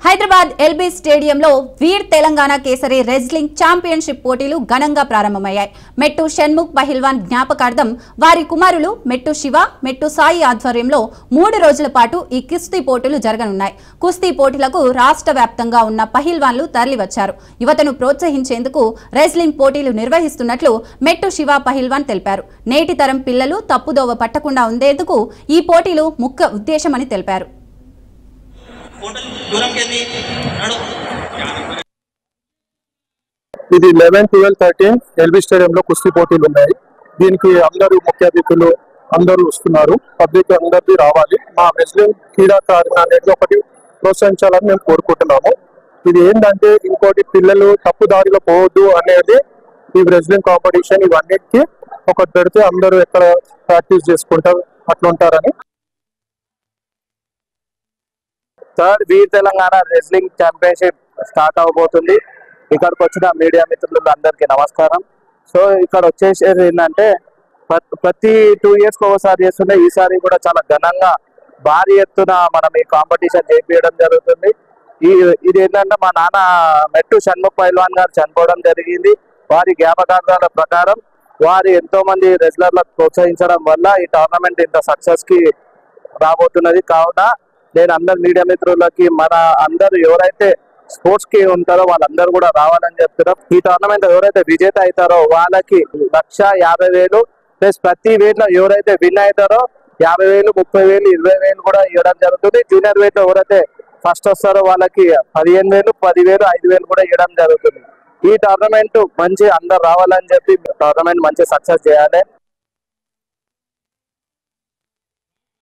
Hyderabad LB స్టేడియంలో వీర్ Telangana kesari wrestling championship పోటీలు ఘనంగా ప్రారంభమయ్యాయి. మెట్టు షణ్ముఖ్ పహిల్వాన్ జ్ఞాపకార్థం వారి కుమారులు మెట్టు శివ, మెట్టు సాయి ఆధ్వర్యంలో 3 రోజుల పాటు ఈ కుస్తీ పోటీలు జరగనున్నాయి. కుస్తీ పోటీలకు రాష్ట్ర వ్యాప్తంగా ఉన్న పహిల్వాన్లు తరలివచ్చారు. యువతను ప్రోత్సహించేందుకు రెజ్లింగ్ పోటీలు నిర్వహిస్తున్నట్లు మెట్టు శివ పహిల్వాన్ తెలిపారు. నేటి తరం పిల్లలు తప్పుదోవ పట్టకుండా ఉండేందుకు ఈ పోటీలు ముఖ్య ఉద్దేశమని తెలిపారు. ఇది 11, 12, 13 ఎల్బీ స్టేడియంలో కుస్తీ పోటీలు ఉన్నాయి. దీనికి అందరూ ముఖ్య అతిథులు అందరూ వస్తున్నారు. పబ్లిక్ అందరికీ రావాలి. మా రెజ్లింగ్ క్రీడాకారులు అనేది ఒకటి ప్రోత్సహించాలని మేము కోరుకుంటున్నాము. ఇది ఏంటంటే ఇంకోటి పిల్లలు తప్పు దారిలో పోవద్దు అనేది ఈ రెజ్లింగ్ కాంపిటీషన్ ఇవన్నిటికీ ఒకటి పెడితే అందరూ ఎక్కడ ప్రాక్టీస్ చేసుకుంటారు అట్లా ఉంటారని. థర్డ్ వీర్ తెలంగాణ రెజ్లింగ్ ఛాంపియన్షిప్ స్టార్ట్ అవబోతుంది. ఇక్కడికి వచ్చిన మీడియా మిత్రులు అందరికీ నమస్కారం. సో ఇక్కడ వచ్చేసేది ఏంటంటే ప్రతి 2 years ఒకసారి చేస్తుంటే ఈసారి కూడా చాలా ఘనంగా భారీ ఎత్తున మనం ఈ కాంపిటీషన్ చేయించడం జరుగుతుంది. ఇది ఏంటంటే మా నాన్న మెట్టు షణ్ముఖ్ పహిల్వాన్ గారు చనిపోవడం జరిగింది. వారి జ్ఞాపకార్థాల ప్రకారం వారి ఎంతో మంది రెజ్లర్లకు ప్రోత్సహించడం వల్ల ఈ టోర్నమెంట్ ఇంత సక్సెస్ కి రాబోతున్నది. కావున నేను అందరు మీడియా మిత్రులకి మన అందరు ఎవరైతే స్పోర్ట్స్ కి ఉంటారో వాళ్ళందరూ కూడా రావాలని చెప్తున్నాం. ఈ టోర్నమెంట్ ఎవరైతే విజేత అవుతారో వాళ్ళకి 1,50,000 ప్లస్ ప్రతి weight లో ఎవరైతే విన్ అవుతారో 50,000, 30,000, 20,000 కూడా ఇవ్వడం జరుగుతుంది. జూనియర్ weight లో ఎవరైతే ఫస్ట్ వస్తారో వాళ్ళకి 15,000, 10,000, 5,000 కూడా ఇవ్వడం జరుగుతుంది. ఈ టోర్నమెంట్ మంచి అందరు రావాలని చెప్పి టోర్నమెంట్ మంచి సక్సెస్ చేయాలి.